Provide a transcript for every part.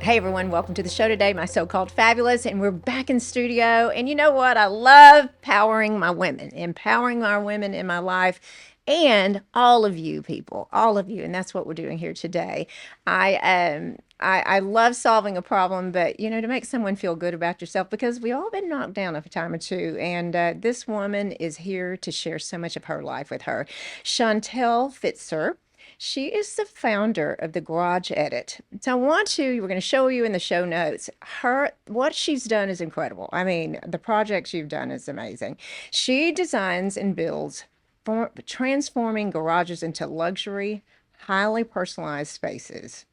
Hey everyone, welcome to the show today, my so-called fabulous, and we're back in studio. And you know what? I love empowering our women in my life, and all of you people, all of you, and that's what we're doing here today. I love solving a problem, but to make someone feel good about yourself, because we all been knocked down a time or two, and this woman is here to share so much of her life with her. Chantell Pfitzer. She is the founder of the Garage Edit. So we're going to show you in the show notes. What she's done is incredible. I mean, the projects you've done is amazing. She designs and builds transforming garages into luxury, highly personalized spaces.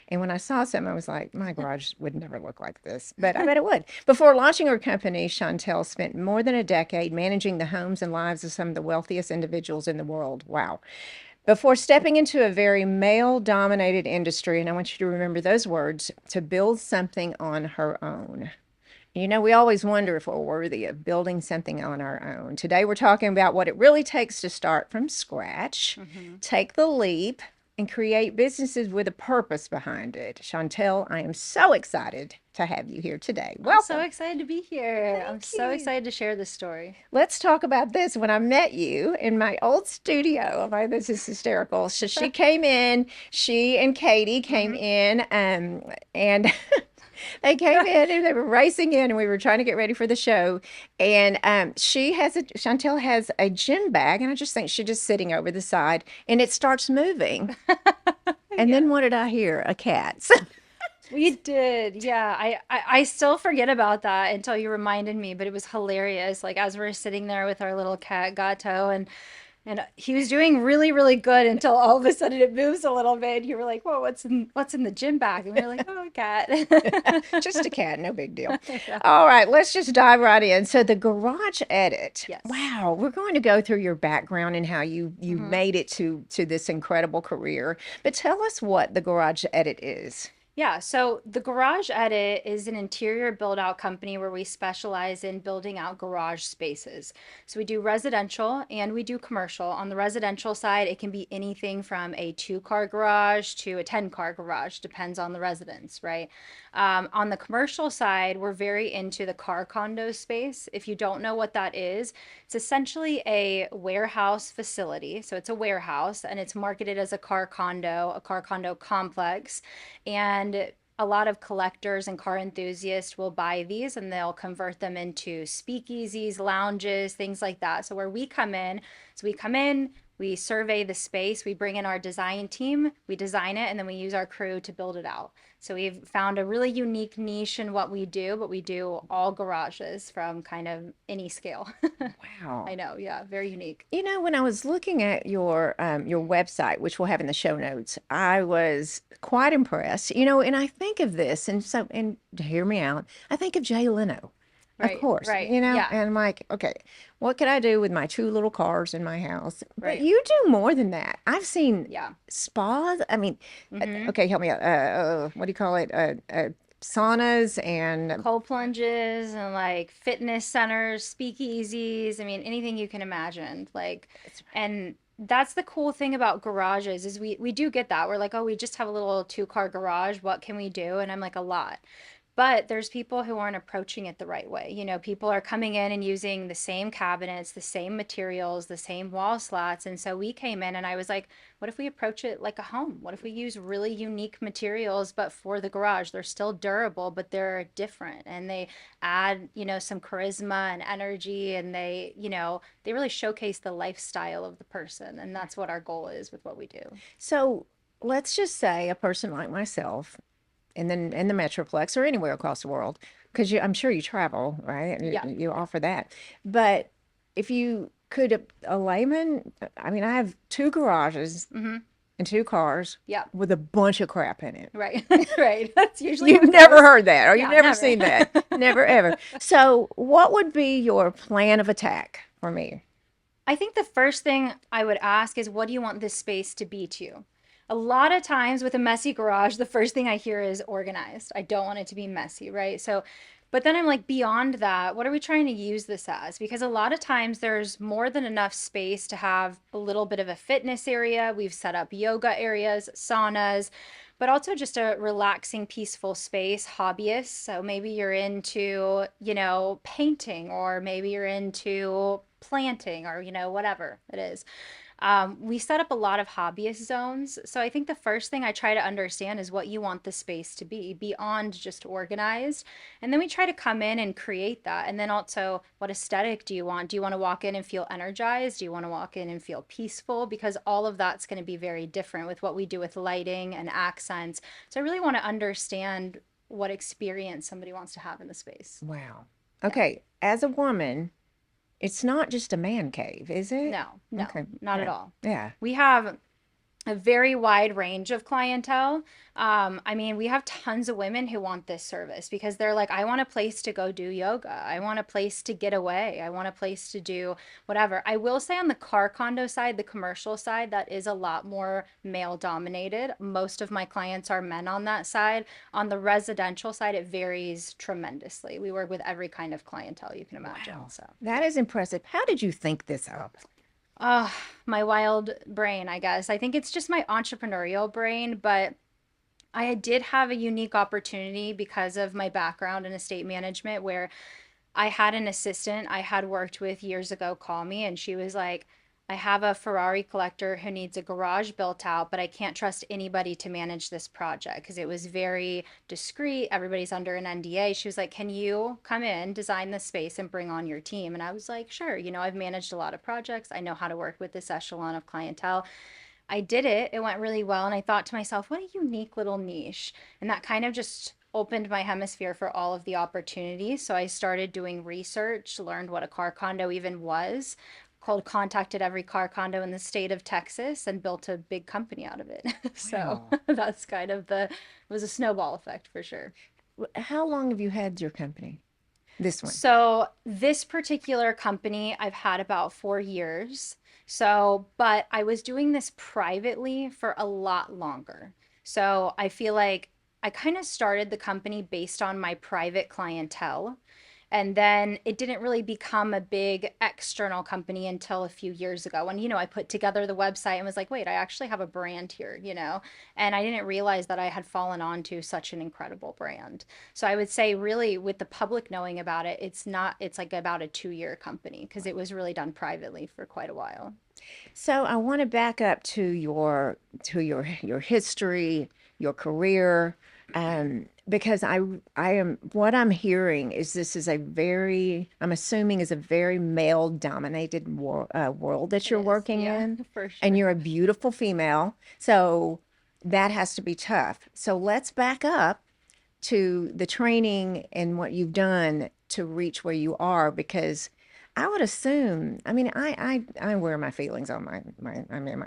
And when I saw some, I was like, my garage would never look like this, but I bet it would. Before launching her company, Chantell spent more than a decade managing the homes and lives of some of the wealthiest individuals in the world. Wow. Before stepping into a very male dominated industry, and I want you to remember those words, to build something on her own. We always wonder if we're worthy of building something on our own. Today, we're talking about what it really takes to start from scratch, take the leap, and create businesses with a purpose behind it. Chantell, I am so excited to have you here today. I'm so Welcome. excited to be here. I'm Thank so you. excited to share this story. Let's talk about this. When I met you in my old studio, oh my, this is hysterical. So she and Katie came hmm in, and they came in and they were racing in, and we were trying to get ready for the show. And Chantel has a gym bag, and I just think she's just sitting over the side, and it starts moving. And Yeah, then what did I hear? A cat. we did. Yeah, I still forget about that until you reminded me, but it was hilarious. Like as we're sitting there with our little cat Gato, and he was doing really, really good until all of a sudden it moves a little bit. You were like, "Whoa, what's in the gym bag?" And we were like, "Oh, a cat." Just a cat, no big deal. Yeah. All right, let's just dive right in. So the garage edit. Yes. Wow, we're going to go through your background and how you hmm made it to this incredible career. But tell us what the garage edit is. Yeah, so the Garage Edit is an interior build out company where we specialize in building out garage spaces. So we do residential and we do commercial. On the residential side, it can be anything from a 2 car garage to a 10 car garage, depends on the residence, right? On the commercial side, we're very into the car condo space. If you don't know what that is, it's essentially a warehouse facility. So it's a warehouse and it's marketed as a car condo complex. And a lot of collectors and car enthusiasts will buy these and they'll convert them into speakeasies, lounges, things like that. So we come in, we survey the space, we bring in our design team, we design it, and then we use our crew to build it out. So we've found a really unique niche in what we do, but we do all garages from kind of any scale. Wow. I know, yeah, very unique. When I was looking at your website, which we'll have in the show notes, I was quite impressed. And I think of this, and hear me out. I think of Jay Leno, of Right, course. right. Yeah, And I'm like, okay, what could I do with my two little cars in my house? But right. you do more than that. I've seen Yeah. spas. I mean, hmm okay, help me out. What do you call it? Saunas and Cold plunges and like fitness centers, speakeasies. I mean, anything you can imagine. And that's the cool thing about garages is we do get that. We're like, oh, we just have a little 2 car garage. What can we do? And I'm like, a lot. But there's people who aren't approaching it the right way. People are coming in and using the same cabinets, the same materials, the same wall slats. And so we came in and I was like, what if we approach it like a home? What if we use really unique materials, but for the garage? They're still durable, but they're different. And they add, some charisma and energy. And they really showcase the lifestyle of the person. And that's what our goal is with what we do. so let's just say a person like myself in the Metroplex or anywhere across the world, because I'm sure you travel, right? And Yeah. you Yeah. offer that. But if you could, a layman, I mean, I have two garages hmm and two cars Yeah. with a bunch of crap in it. Right. Right. That's usually how You've it never goes. heard that, or you've Yeah, never never. seen that. Never, ever. So, what would be your plan of attack for me? I think the first thing I would ask is, what do you want this space to be to you? A lot of times with a messy garage, the first thing I hear is organized. I don't want it to be messy, right? So But then I'm like, beyond that, what are we trying to use this as? Because a lot of times there's more than enough space to have a little bit of a fitness area. We've set up yoga areas, saunas, but also just a relaxing, peaceful space, hobbyists. So maybe you're into, painting, or maybe you're into planting, or, whatever it is. We set up a lot of hobbyist zones. So I think the first thing I try to understand is what you want the space to be beyond just organized. And then we try to come in and create that. And then also, what aesthetic do you want? Do you want to walk in and feel energized? Do you want to walk in and feel peaceful? Because all of that's going to be very different with what we do with lighting and accents. So I really want to understand what experience somebody wants to have in the space. Wow. Yeah. Okay, as a woman, it's not just a man cave, is it? No, no, Okay. not at Yeah. all. Yeah. We have a very wide range of clientele. I mean, we have tons of women who want this service because they're like, I want a place to go do yoga. I want a place to get away. I want a place to do whatever. I will say on the car condo side, the commercial side, that is a lot more male dominated. Most of my clients are men on that side. On the residential side, it varies tremendously. We work with every kind of clientele you can imagine. Wow. So, That yeah. is impressive. How did you think this up? Oh, my wild brain, I guess. I think it's just my entrepreneurial brain, but I did have a unique opportunity because of my background in estate management where I had an assistant I had worked with years ago call me, and she was like, I have a Ferrari collector who needs a garage built out, but I can't trust anybody to manage this project because it was very discreet. Everybody's under an NDA. She was like, can you come in, design the space, and bring on your team? And I was like, sure. I've managed a lot of projects. I know how to work with this echelon of clientele. I did it. It went really well. And I thought to myself, what a unique little niche. And that kind of just opened my hemisphere for all of the opportunities. So I started doing research, learned what a car condo even was, contacted every car condo in the state of Texas, and built a big company out of it. So Wow. that's kind of it was a snowball effect for sure. How long have you had your company? This one. So this particular company I've had about 4 years. So, but I was doing this privately for a lot longer. So I feel like I kind of started the company based on my private clientele. And then it didn't really become a big external company until a few years ago when, I put together the website and was like, wait, I actually have a brand here. And I didn't realize that I had fallen onto such an incredible brand. So I would say, really, with the public knowing about it, it's like about a 2 year company because it was really done privately for quite a while. So I want to back up to your history, your career, because I am what I'm hearing is this is a very I'm assuming is a very male dominated world that It you're is, working yeah, in, for and sure. you're a beautiful female, so that has to be tough. So let's back up to the training and what you've done to reach where you are because I would assume, I mean, I wear my feelings on I mean,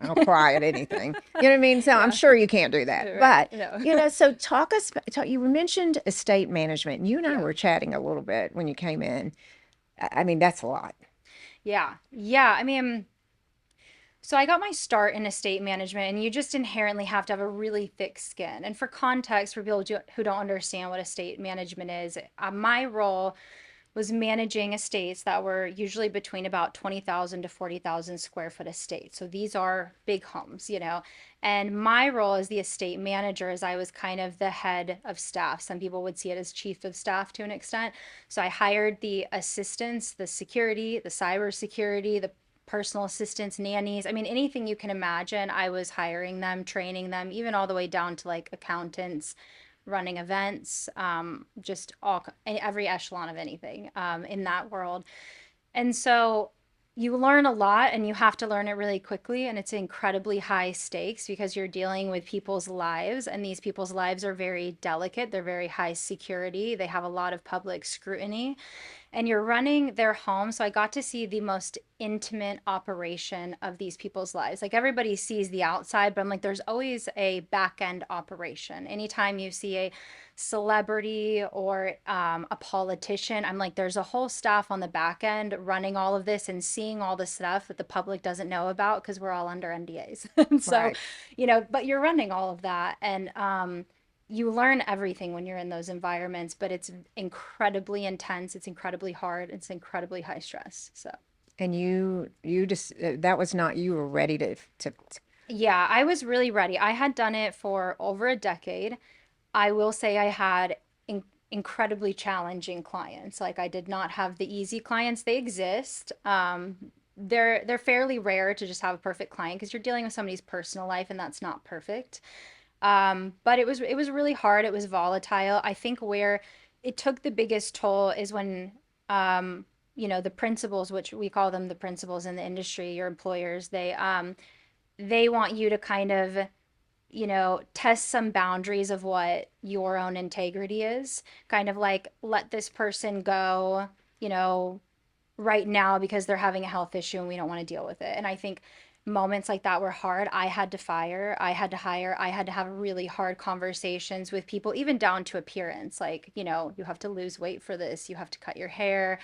I'll cry at anything. You know what I mean? So I'm Yeah, sure you can't do that. right. But, No. so you mentioned estate management, and you and I Yeah. were chatting a little bit when you came in. I mean, that's a lot. Yeah. Yeah. I mean, so I got my start in estate management, and you just inherently have to have a really thick skin. And for context, for people who don't understand what estate management is, my role was managing estates that were usually between about 20,000 to 40,000 square foot estates. So these are big homes. And my role as the estate manager is I was kind of the head of staff. Some people would see it as chief of staff to an extent. So I hired the assistants, the security, the cyber security, the personal assistants, nannies. I mean, anything you can imagine, I was hiring them, training them, even all the way down to like accountants, running events, just every echelon of anything in that world. And so you learn a lot, and you have to learn it really quickly. And it's incredibly high stakes because you're dealing with people's lives, and these people's lives are very delicate. They're very high security. They have a lot of public scrutiny, and you're running their home. So I got to see the most intimate operation of these people's lives. Like, everybody sees the outside, but I'm like, there's always a back end operation. Anytime you see a celebrity or a politician, I'm like, there's a whole staff on the back end running all of this and seeing all the stuff that the public doesn't know about because we're all under NDAs. And so, Right. but you're running all of that. And you learn everything when you're in those environments, but it's incredibly intense, it's incredibly hard, it's incredibly high stress. So And you just that was not you were ready to yeah, I was really ready. I had done it for over a decade. I will say I had incredibly challenging clients. Like I did not have the easy clients. They exist. They're fairly rare to just have a perfect client because you're dealing with somebody's personal life and that's not perfect. But it was really hard. It was volatile. I think where it took the biggest toll is when the principals, which we call them the principals in the industry, your employers, they want you to kind of test some boundaries of what your own integrity is. Kind of like let this person go, you know, right now because they're having a health issue and we don't want to deal with it. And I think moments like that were hard. I had to fire, I had to hire, I had to have really hard conversations with people, even down to appearance. Like, you have to lose weight for this, you have to cut your hair.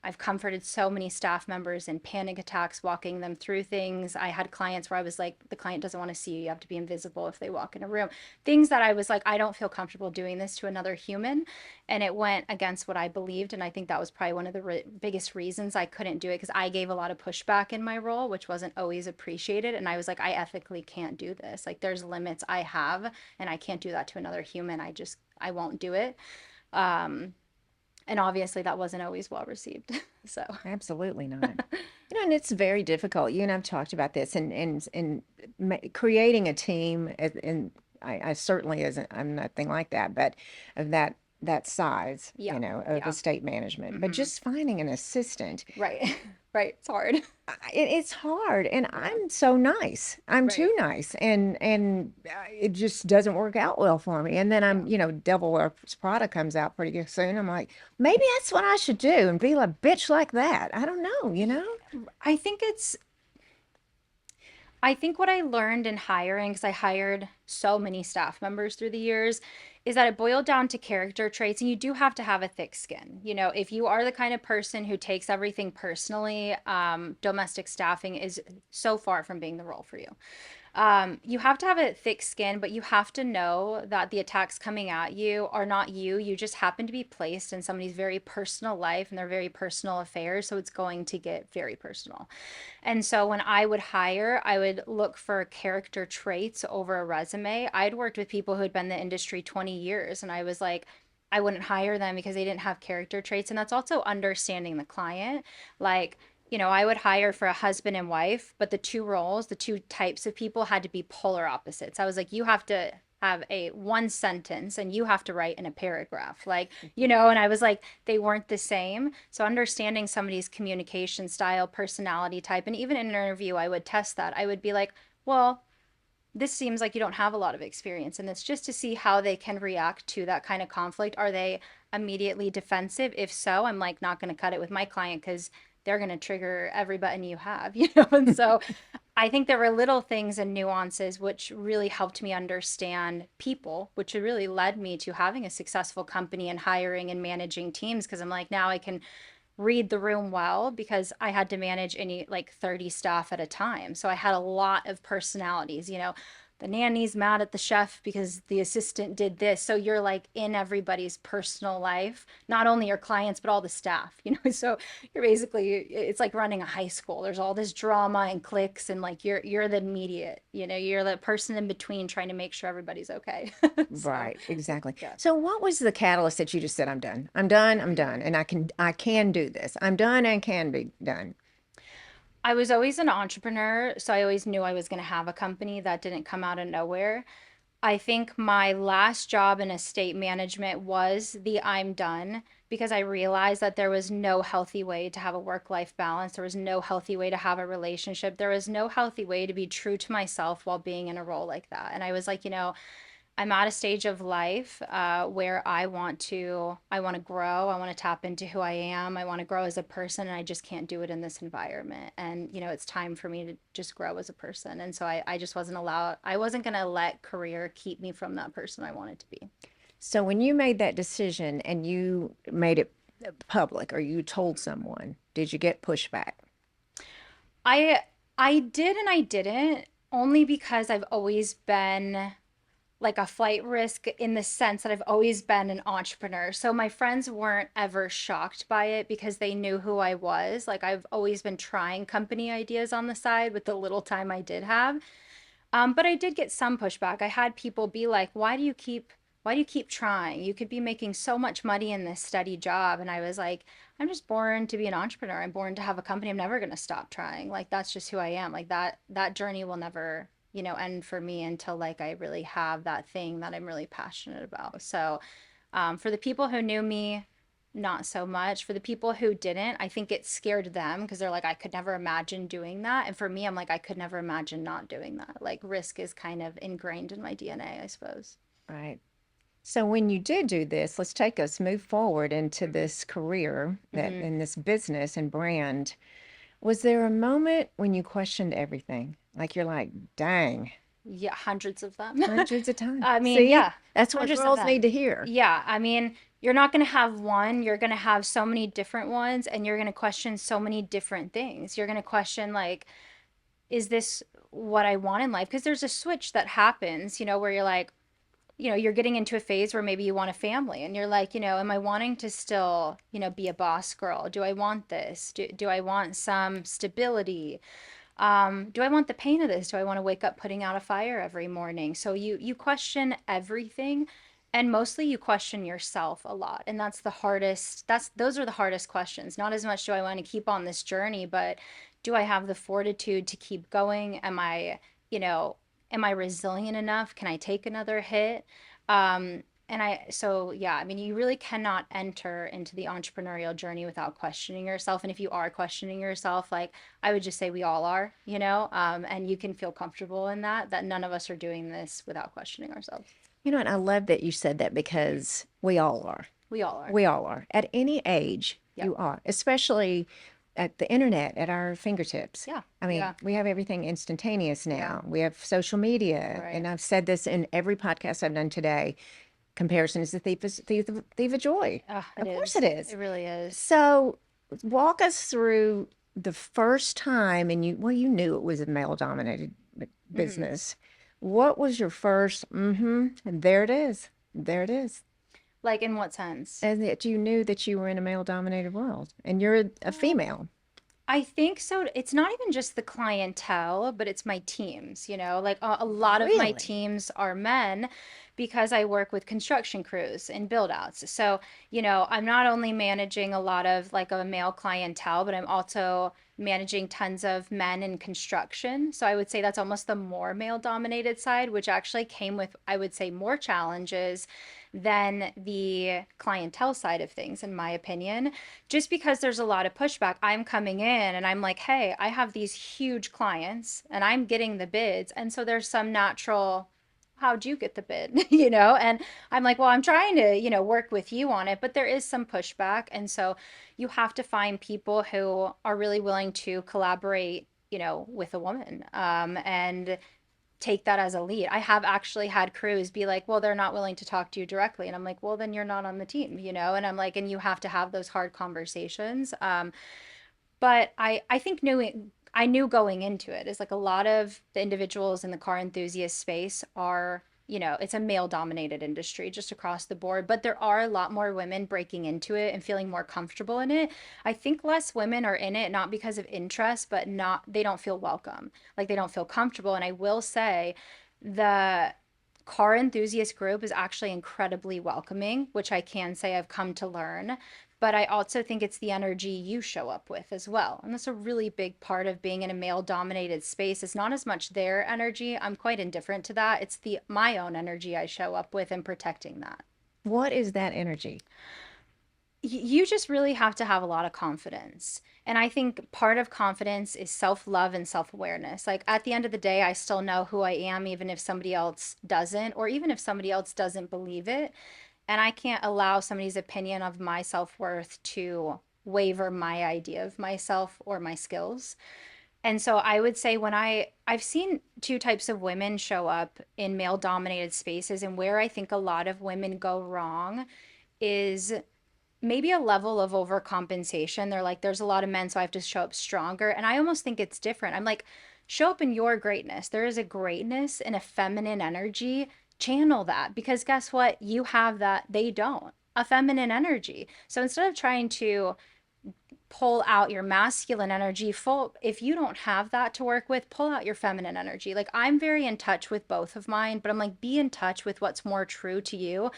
I've comforted so many staff members in panic attacks, walking them through things. I had clients where I was like, the client doesn't want to see you. You have to be invisible if they walk in a room. Things that I was like, I don't feel comfortable doing this to another human. And it went against what I believed. And I think that was probably one of the biggest reasons I couldn't do it because I gave a lot of pushback in my role, which wasn't always appreciated. And I was like, I ethically can't do this. Like, there's limits I have, and I can't do that to another human. I won't do it. Um, and obviously, that wasn't always well received. So, absolutely not. And it's very difficult. You and I've talked about this, and creating a team, and I certainly isn't. I'm nothing like that, but of that size, yeah, of yeah. estate management. But Hmm. just finding an assistant, Right, right. It's hard. it's hard, and Yeah, I'm so nice. I'm too right. nice, and it just doesn't work out well for me. And then Yeah. Devil Wears Prada comes out pretty soon. I'm like, maybe that's what I should do and be a bitch like that. I don't know. I think it's I think what I learned in hiring, because I hired so many staff members through the years, is that it boiled down to character traits, and you do have to have a thick skin. If you are the kind of person who takes everything personally, domestic staffing is so far from being the role for you. You have to have a thick skin, but you have to know that the attacks coming at you are not you. You just happen to be placed in somebody's very personal life and their very personal affairs. So it's going to get very personal. And so when I would hire, I would look for character traits over a resume. I'd worked with people who had been in the industry 20 years, and I was like, I wouldn't hire them because they didn't have character traits. And that's also understanding the client. Like, I would hire for a husband and wife, but the two roles, the two types of people had to be polar opposites. I was like, you have to have a one sentence and you have to write in a paragraph. Like, and I was like, they weren't the same. So understanding somebody's communication style, personality type, and even in an interview, I would test that. I would be like, well, this seems like you don't have a lot of experience in this, just to see how they can react to that kind of conflict. Are they immediately defensive? If so, I'm like not going to cut it with my client because they're going to trigger every button you have. And so I think there were little things and nuances which really helped me understand people, which really led me to having a successful company and hiring and managing teams because I'm like, now I can read the room well because I had to manage any like 30 staff at a time. So I had a lot of personalities. The nanny's mad at the chef because the assistant did this. So you're like in everybody's personal life, not only your clients, but all the staff. So you're basically, it's like running a high school. There's all this drama and cliques, and like you're the immediate, you're the person in between trying to make sure everybody's okay. So Right, exactly. yeah. So what was the catalyst that you just said, I'm done. I'm done. I'm done. And I can do this. I'm done and can be done. I was always an entrepreneur, so I always knew I was going to have a company that didn't come out of nowhere. I think my last job in estate management was the I'm done because I realized that there was no healthy way to have a work life balance. There was no healthy way to have a relationship. There was no healthy way to be true to myself while being in a role like that. And I was like, I'm at a stage of life where I want to grow. I want to tap into who I am. I want to grow as a person, and I just can't do it in this environment. And it's time for me to just grow as a person. And so I just wasn't allowed. I wasn't going to let career keep me from that person I wanted to be. So when you made that decision and you made it public or you told someone, did you get pushback? I I did and I didn't only because I've always been like a flight risk in the sense that I've always been an entrepreneur. So my friends weren't ever shocked by it because they knew who I was. Like I've always been trying company ideas on the side with the little time I did have. But I did get some pushback. I had people be like, why do you keep trying? You could be making so much money in this steady job." And I was like, I'm just born to be an entrepreneur. I'm born to have a company. I'm never going to stop trying. Like that's just who I am. Like that journey will never, end for me until like I really have that thing that I'm really passionate about. So, for the people who knew me, not so much. For the people who didn't, I think it scared them because they're like, I could never imagine doing that. And for me, I'm like, I could never imagine not doing that. Like, risk is kind of ingrained in my DNA, I suppose. Right. So when you did do this, let's take us move forward into this career that Mm-hmm. in this business and brand. Was there a moment when you questioned everything? Like you're like, dang, Yeah, hundreds of them. hundreds of times. I mean, See, yeah, that's what hundreds of girls need them. to hear. Yeah, I mean, you're not going to have one, you're going to have so many different ones, and you're going to question so many different things. You're going to question, like, is this what I want in life? Because there's a switch that happens, where you're like, you're getting into a phase where maybe you want a family and you're like, am I wanting to still, be a boss girl? Do I want this? Do I want some stability? Do I want the pain of this? Do I want to wake up putting out a fire every morning? So you question everything, and mostly you question yourself a lot. And that's the hardest. Those are the hardest questions. Not as much do I want to keep on this journey, but do I have the fortitude to keep going? You know, am I resilient enough? Can I take another hit? So yeah, I mean, you really cannot enter into the entrepreneurial journey without questioning yourself. And if you are questioning yourself, like I would just say we all are, and you can feel comfortable in that none of us are doing this without questioning ourselves. You know, and I love that you said that because we all are. We all are. We all are. At any age, Yep. you are, especially at the internet at our fingertips. Yeah. I mean, Yeah. we have everything instantaneous Yeah. now. We have social media, Right. and I've said this in every podcast I've done today. Comparison is the thief of joy. It Of course is. it is. It really is. So, walk us through the first time, and you knew it was a male-dominated Hmm. business. What was your first, and there it is. There it is. Like in what sense? And that you knew that you were in a male-dominated world, and you're a female. I think so. It's not even just the clientele, but it's my teams, like a lot of my Really? teams are men because I work with construction crews and build outs. So, I'm not only managing a lot of like a male clientele, but I'm also managing tons of men in construction. So I would say that's almost the more male dominated side, which actually came with, I would say, more challenges than the clientele side of things, in my opinion, just because there's a lot of pushback. I'm coming in and I'm like, hey, I have these huge clients and I'm getting the bids. And so there's some natural, how'd you get the bid? And I'm like, well, I'm trying to, work with you on it, but there is some pushback. And so you have to find people who are really willing to collaborate, with a woman, and take that as a lead. I have actually had crews be like, well, they're not willing to talk to you directly. And I'm like, well, then you're not on the team, And I'm like, and you have to have those hard conversations. But I think I knew going into it is like a lot of the individuals in the car enthusiast space are, it's a male dominated industry just across the board, but there are a lot more women breaking into it and feeling more comfortable in it. I think less women are in it, not because of interest, but not, they don't feel welcome. Like they don't feel comfortable. And I will say the car enthusiast group is actually incredibly welcoming, which I can say I've come to learn. But I also think it's the energy you show up with as well. And that's a really big part of being in a male dominated space. It's not as much their energy. I'm quite indifferent to that. It's the my own energy I show up with and protecting that. What is that energy? You just really have to have a lot of confidence. And I think part of confidence is self love and self awareness. Like at the end of the day, I still know who I am, even if somebody else doesn't, or even if somebody else doesn't believe it. And I can't allow somebody's opinion of my self worth to waver my idea of myself or my skills. And so I would say I've seen two types of women show up in male dominated spaces, and where I think a lot of women go wrong is maybe a level of overcompensation. They're like, there's a lot of men, so I have to show up stronger. And I almost think it's different. I'm like, show up in your greatness. There is a greatness and a feminine energy channel that, because guess what? You have that, they don't. A feminine energy. So instead of trying to pull out your masculine energy, full if you don't have that to work with, pull out your feminine energy. Like, I'm very in touch with both of mine, but I'm like, be in touch with what's more true to you,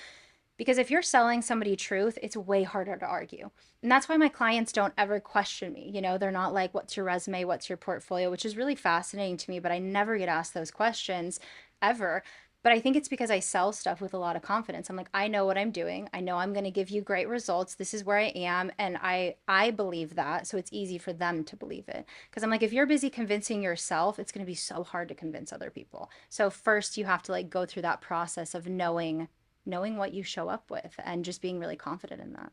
because if you're selling somebody truth, it's way harder to argue. And that's why my clients don't ever question me. They're not like, what's your resume? What's your portfolio? Which is really fascinating to me, but I never get asked those questions ever. But I think it's because I sell stuff with a lot of confidence. I'm like, I know what I'm doing. I know I'm going to give you great results. This is where I am. And I believe that. So it's easy for them to believe it. Because I'm like, if you're busy convincing yourself, it's going to be so hard to convince other people. So first you have to like go through that process of knowing what you show up with and just being really confident in that.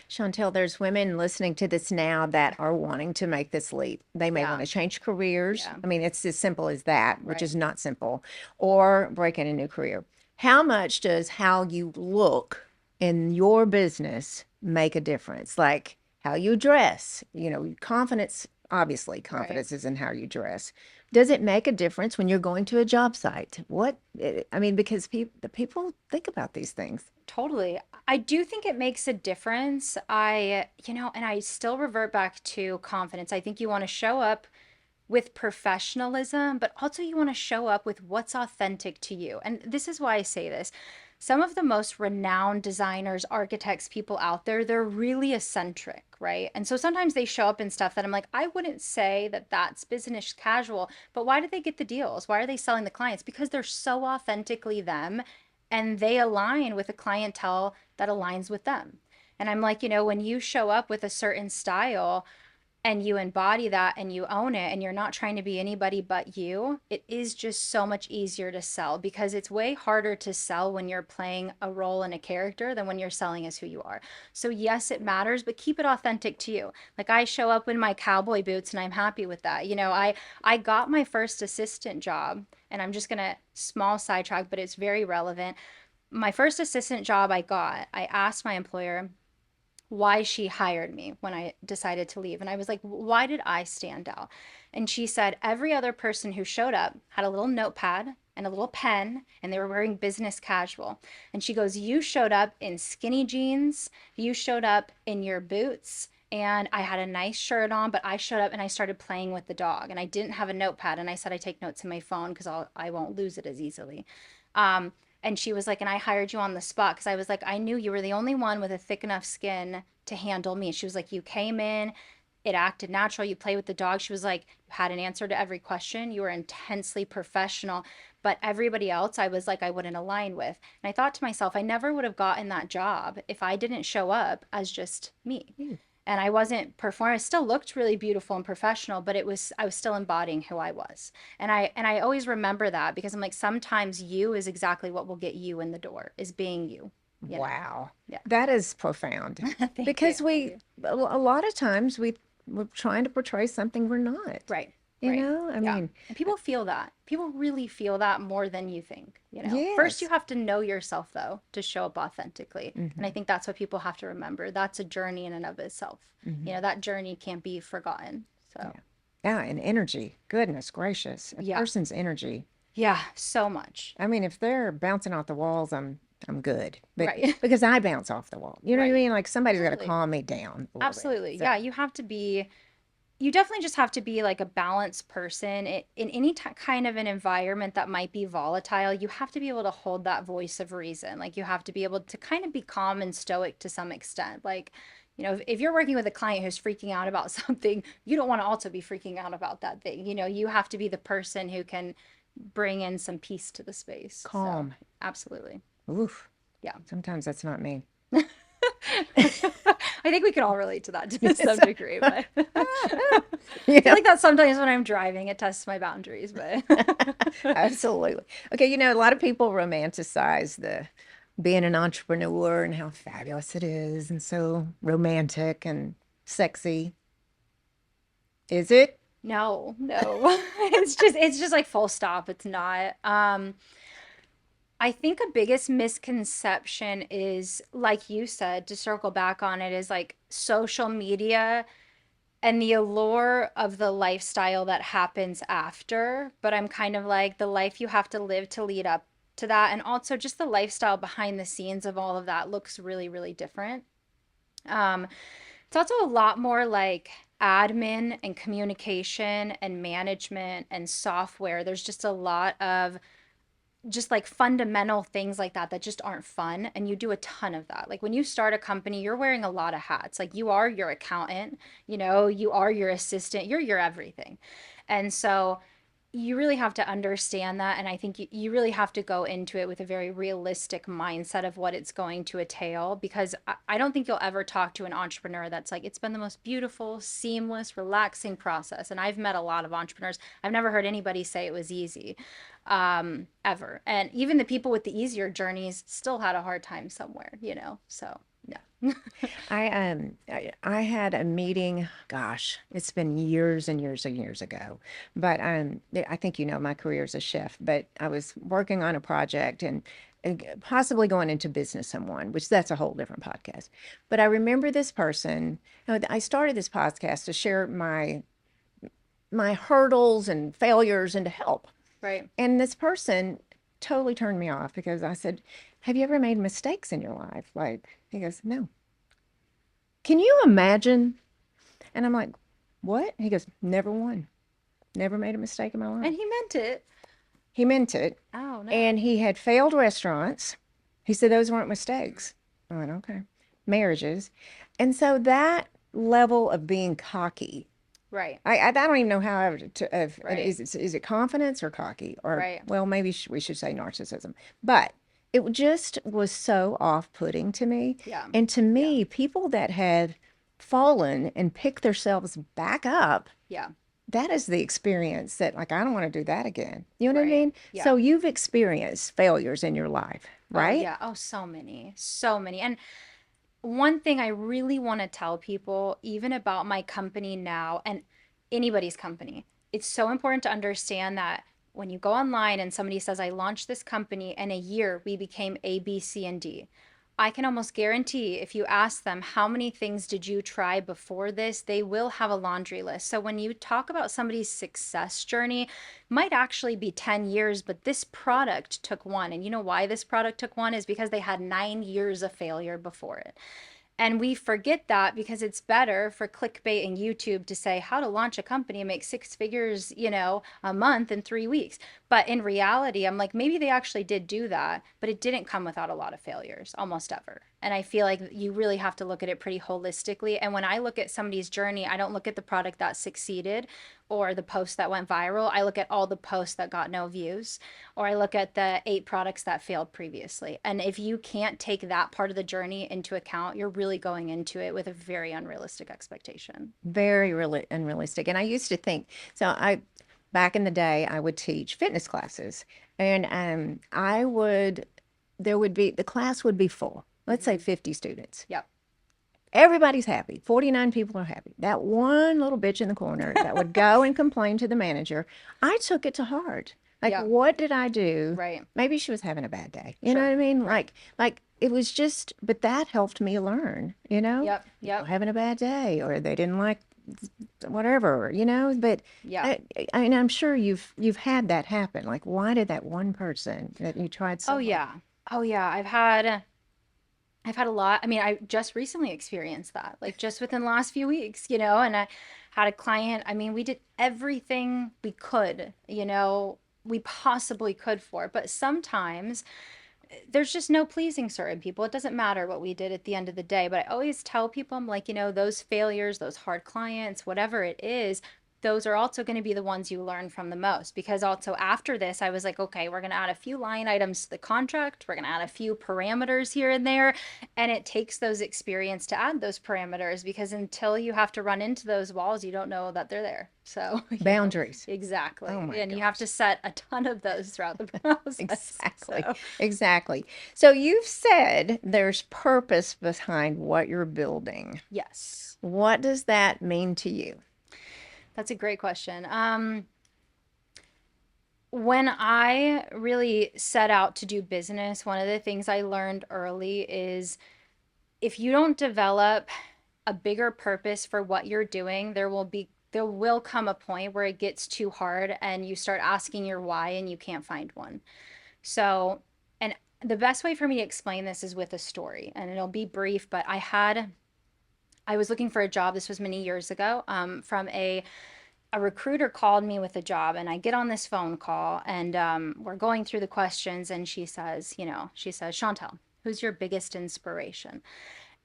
Chantell, there's women listening to this now that are wanting to make this leap. They may want Yeah. to change careers. Yeah. I mean, it's as simple as that, which Right. is not simple, or break in a new career. How much does how you look in your business make a difference? Like how you dress, confidence, obviously, Right. confidence is in how you dress. Does it make a difference when you're going to a job site? I mean, because the people think about these things. Totally. I do think it makes a difference. And I still revert back to confidence. I think you want to show up with professionalism, but also you want to show up with what's authentic to you. And this is why I say this. Some of the most renowned designers, architects, people out there, they're really eccentric, right? And so sometimes they show up in stuff that I'm like, I wouldn't say that that's business casual, but why do they get the deals? Why are they selling the clients? Because they're so authentically them, and they align with a clientele that aligns with them. And I'm like, when you show up with a certain style, and you embody that and you own it, and you're not trying to be anybody but you, it is just so much easier to sell, because it's way harder to sell when you're playing a role in a character than when you're selling as who you are. So yes, it matters, but keep it authentic to you. Like, I show up in my cowboy boots and I'm happy with that. I got my first assistant job, and I'm just going to small sidetrack, but it's very relevant. My first assistant job I asked my employer why she hired me when I decided to leave. And I was like, why did I stand out? And she said, every other person who showed up had a little notepad and a little pen, and they were wearing business casual. And she goes, you showed up in skinny jeans, you showed up in your boots, and I had a nice shirt on, but I showed up and I started playing with the dog, and I didn't have a notepad. And I said, I take notes in my phone because I won't lose it as easily. And she was like, and I hired you on the spot because I was like, I knew you were the only one with a thick enough skin to handle me. She was like, you came in, it acted natural. You play with the dog. She was like, you had an answer to every question. You were intensely professional. But everybody else, I was like, I wouldn't align with. And I thought to myself, I never would have gotten that job if I didn't show up as just me. And I wasn't performing. I still looked really beautiful and professional, but I was still embodying who I was. And I always remember that, because I'm like, sometimes you is exactly what will get you in the door, is being you know. Wow. Yeah. That is profound Thank you. because a lot of times we're trying to portray something we're not. Right. Right. I Yeah. mean, And people feel that. People really feel that more than you think. First, you yes. have to know yourself, though, to show up authentically. And I Hmm. think that's what people have to remember. That's a journey in and of itself. Hmm. That journey can't be forgotten. So, Yeah. Yeah, and energy. Goodness gracious. A yeah. person's energy. Yeah. So much. I mean, if they're bouncing off the walls, I'm good. But Right. because I bounce off the wall. You know what I Right. mean? Like somebody's got to Absolutely. calm me down a little bit. Absolutely. So, Yeah. You definitely just have to be like a balanced person in any kind of an environment that might be volatile. You have to be able to hold that voice of reason. Like, you have to be able to kind of be calm and stoic to some extent. Like, if you're working with a client who's freaking out about something, you don't want to also be freaking out about that thing. You have to be the person who can bring in some peace to the space. So, calm. absolutely. Oof. Yeah. Sometimes that's not me. I think we can all relate to that to some Yes. degree, but I feel Yeah. like that sometimes when I'm driving, it tests my boundaries, but Absolutely. Okay, a lot of people romanticize the being an entrepreneur and how fabulous it is and so romantic and sexy. Is it? no, no. It's just like full stop. It's not. I think a biggest misconception is, like you said, to circle back on it, is like social media and the allure of the lifestyle that happens after. But I'm kind of like, the life you have to live to lead up to that. And also just the lifestyle behind the scenes of all of that looks really, really different. Um, it's also a lot more like admin and communication and management and software. There's just a lot of just like fundamental things like that that just aren't fun, and you do a ton of that. Like when you start a company, you're wearing a lot of hats. Like you are your accountant, you are your assistant, you're your everything. And so you really have to understand that, and I think you really have to go into it with a very realistic mindset of what it's going to entail, because I don't think you'll ever talk to an entrepreneur that's like, it's been the most beautiful, seamless, relaxing process. And I've met a lot of entrepreneurs. I've never heard anybody say it was easy, ever. And even the people with the easier journeys still had a hard time somewhere, so yeah. I had a meeting, gosh, it's been years and years and years ago. But I think you know my career as a chef, but I was working on a project and possibly going into business someone, which that's a whole different podcast. But I remember this person, I started this podcast to share my hurdles and failures and to help. Right. And this person totally turned me off because I said, "Have you ever made mistakes in your life?" Like, he goes, "No." Can you imagine? And I'm like, "What?" He goes, "Never one. Never made a mistake in my And life." he meant it. He meant it. Oh no. And he had failed restaurants. He said those weren't mistakes. I went, okay. Marriages. And so that level of being cocky, Right. I don't even know how Right. is it confidence or cocky or Right. well maybe we should say narcissism, but it just was so off-putting to me. Yeah. And to Yeah. me, people that had fallen and picked themselves back up, Yeah. that is the experience that like I don't want to do that again. You know what I Right. mean? Yeah. So you've experienced failures in your life, Oh right? yeah. Oh, so many. So many. And one thing I really want to tell people, even about my company now and anybody's company, it's so important to understand that when you go online and somebody says, I launched this company in a year, we became A, B, C, and D. I can almost guarantee if you ask them, how many things did you try before this? They will have a laundry list. So when you talk about somebody's success journey, might actually be 10 years, but this product took one. And you know why this product took one is because they had 9 years of failure before it. And we forget that because it's better for clickbait and YouTube to say how to launch a company and make six figures, a month in 3 weeks. But in reality, I'm like, maybe they actually did do that, but it didn't come without a lot of failures, almost ever. And I feel like you really have to look at it pretty holistically. And when I look at somebody's journey, I don't look at the product that succeeded or the post that went viral. I look at all the posts that got no views, or I look at the 8 products that failed previously. And if you can't take that part of the journey into account, you're really going into it with a very unrealistic expectation. Very really unrealistic. And I used to think, so I, back in the day, I would teach fitness classes and there would be, the class would be full, let's say Mm-hmm. 50 students. Yep. Everybody's happy. 49 people are happy. That one little bitch in the corner that would go and complain to the manager, I took it to heart. Like, Yep. what did I do? Right. Maybe she was having a bad day. You know Sure. what I mean? Right. Like it was just, but that helped me learn, you know? Yep. People Yep. having a bad day or they didn't like whatever, you know? But Yeah. I mean, I'm sure you've had that happen. Like, why did that one person that you tried Oh so hard? yeah. Oh yeah. I've had a lot. I mean, I just recently experienced that, like just within the last few weeks, and I had a client. I mean, we did everything we could, we possibly could for, but sometimes there's just no pleasing certain people. It doesn't matter what we did at the end of the day. But I always tell people, I'm like, those failures, those hard clients, whatever it is, those are also going to be the ones you learn from the most. Because also after this, I was like, okay, we're going to add a few line items to the contract. We're going to add a few parameters here and there. And it takes those experience to add those parameters, because until you have to run into those walls, you don't know that they're there. So, Boundaries. Oh exactly. my And you have to gosh. set a ton of those throughout the process. Exactly. So, Exactly. So you've said there's purpose behind what you're building. yes, What does that mean to you? that's a great question. When I really set out to do business, one of the things I learned early is if you don't develop a bigger purpose for what you're doing, there will come a point where it gets too hard and you start asking your why and you can't find one. So, and the best way for me to explain this is with a story, and it'll be brief, but I was looking for a job. This was many years ago. From a recruiter called me with a job, and I get on this phone call, and we're going through the questions, and she says, Chantel, who's your biggest inspiration?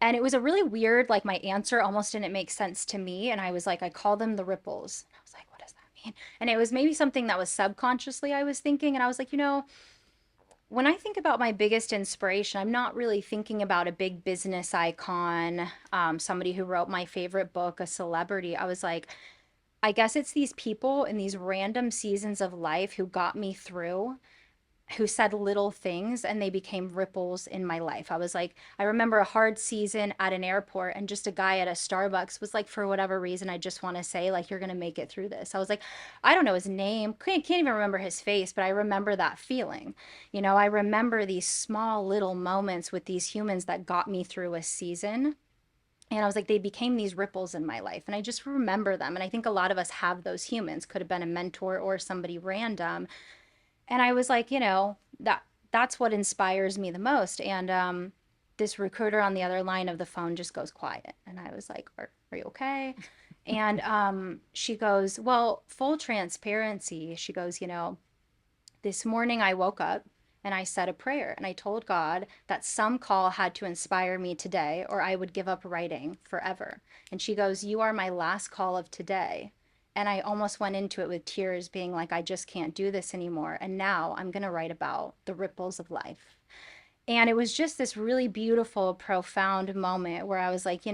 And it was a really weird, like my answer almost didn't make sense to me. And I was like, I call them the ripples. And I was like, what does that mean? And it was maybe something that was subconsciously I was thinking. And I was like, when I think about my biggest inspiration, I'm not really thinking about a big business icon, somebody who wrote my favorite book, a celebrity. I was like, I guess it's these people in these random seasons of life who got me through, who said little things and they became ripples in my life. I was like, I remember a hard season at an airport and just a guy at a Starbucks was like, for whatever reason, I just want to say, like, you're going to make it through this. I was like, I don't know his name, can't even remember his face, but I remember that feeling. I remember these small little moments with these humans that got me through a season. And I was like, they became these ripples in my life. And I just remember them. And I think a lot of us have those humans, could have been a mentor or somebody random. And I was like, that's what inspires me the most. And this recruiter on the other line of the phone just goes quiet. And I was like, are you okay? And she goes, well, full transparency. She goes, this morning I woke up and I said a prayer and I told God that some call had to inspire me today or I would give up writing forever. And she goes, you are my last call of today. And I almost went into it with tears, being like, I just can't do this anymore. And now I'm going to write about the ripples of life. And it was just this really beautiful, profound moment where I was like,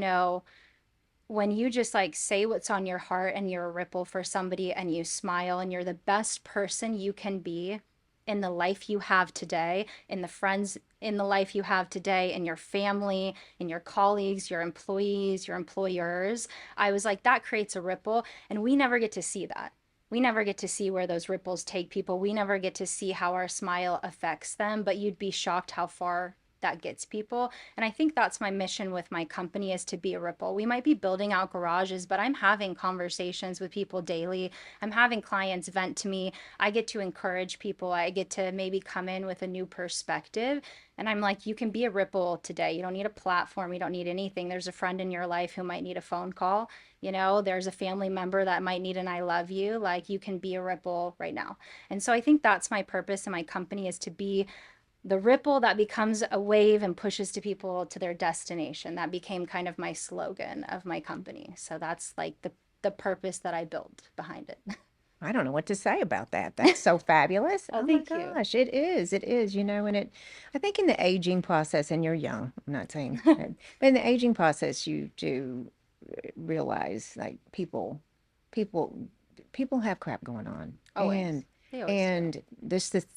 when you just like say what's on your heart and you're a ripple for somebody and you smile and you're the best person you can be in the life you have today, in the friends in the life you have today, in your family, in your colleagues, your employees, your employers. I was like, that creates a ripple. And we never get to see that. We never get to see where those ripples take people. We never get to see how our smile affects them, but you'd be shocked how far that gets people. And I think that's my mission with my company, is to be a ripple. We might be building out garages, but I'm having conversations with people daily. I'm having clients vent to me. I get to encourage people. I get to maybe come in with a new perspective. And I'm like, you can be a ripple today. You don't need a platform. You don't need anything. There's a friend in your life who might need a phone call. There's a family member that might need an I love you. Like, you can be a ripple right now. And so I think that's my purpose in my company, is to be the ripple that becomes a wave and pushes to people to their destination. That became kind of my slogan of my company. So that's like the purpose that I built behind it. I don't know what to say about that. That's so fabulous. Oh, Oh my thank you. gosh, it is. It is, and I think in the aging process, and you're young, I'm not saying that, but in the aging process, you do realize like people, people have crap going on. Always. They always do. And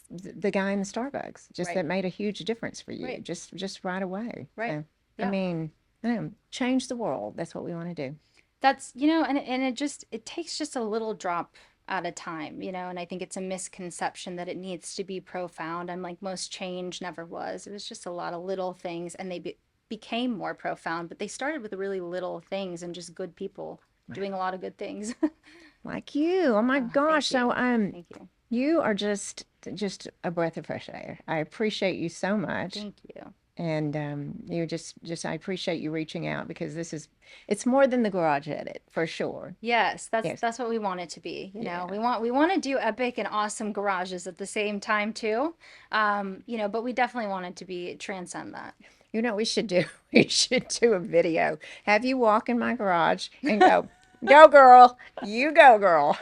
the guy in the Starbucks, just Right. that made a huge difference for you, Right. just right away. Right. So, I Yeah. mean, change the world. That's what we want to do. That's, and it takes just a little drop at a time, and I think it's a misconception that it needs to be profound. I'm like, most change never was. It was just a lot of little things, and they became more profound, but they started with really little things and just good people doing a lot of good things. Like you. Oh my Oh, gosh. thank So you. Thank you. you are just a breath of fresh air. I appreciate you so much. Thank you. And you're just I appreciate you reaching out, because it's more than the garage edit for sure. Yes, that's Yes. that's what we want it to be. Yeah. We want to do epic and awesome garages at the same time too. But we definitely want it to be transcend that. You know what we should do? We should do a video. Have you walk in my garage and go, go girl, you go girl.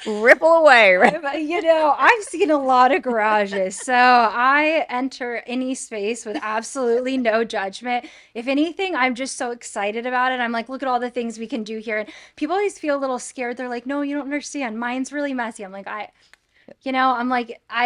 Ripple away. Right? I've seen a lot of garages, so I enter any space with absolutely no judgment. If anything, I'm just so excited about it. I'm like, look at all the things we can do here. And people always feel a little scared. They're like, no, you don't understand. Mine's really messy. I'm like, I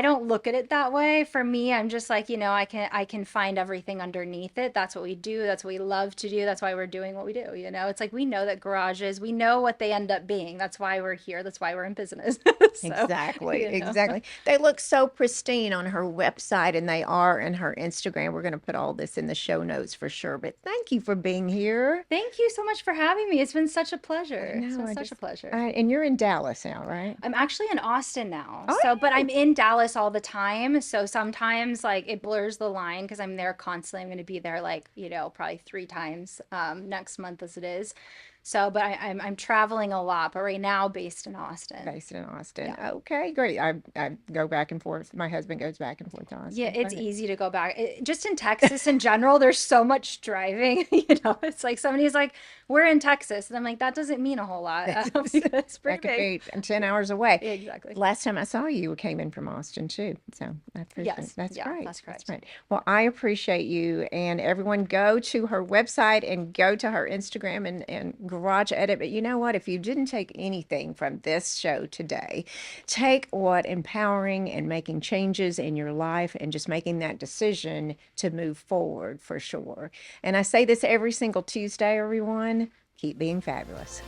don't look at it that way. For me, I'm just like, I can find everything underneath it. That's what we do. That's what we love to do. That's why we're doing what we do. It's like, we know that garages, we know what they end up being. That's why we're here. That's why we're in business. So, Exactly, you know. exactly. They look so pristine on her website, and they are in her Instagram. We're going to put all this in the show notes for sure. But thank you for being here. Thank you so much for having me. It's been such a I pleasure. It's know, been such a pleasure. and you're in Dallas now, right? I'm actually in Austin now. Oh, So, but I'm in Dallas all the time. So sometimes like it blurs the line because I'm there constantly. I'm going to be there like, probably 3 times next month as it is. So, but I'm traveling a lot, but right now based in Austin. based in Austin. Yeah. Okay, great. I go back and forth. My husband goes back and forth to Yeah, Austin it's quite a bit. easy to go back. Just in Texas in general, there's so much driving. It's like somebody's like, "We're in Texas," and I'm like, "That doesn't mean a whole lot because it's pretty That could big." be 10 hours away. Yeah, exactly. Last time I saw you, came in from Austin too. So I appreciate it. Yes. That's Yeah, great. that's That's correct. great. Well, I appreciate you, and everyone go to her website and go to her Instagram and Garage Edit. But you know what? If you didn't take anything from this show today, take what empowering and making changes in your life and just making that decision to move forward for sure. And I say this every single Tuesday, everyone. Keep being fabulous.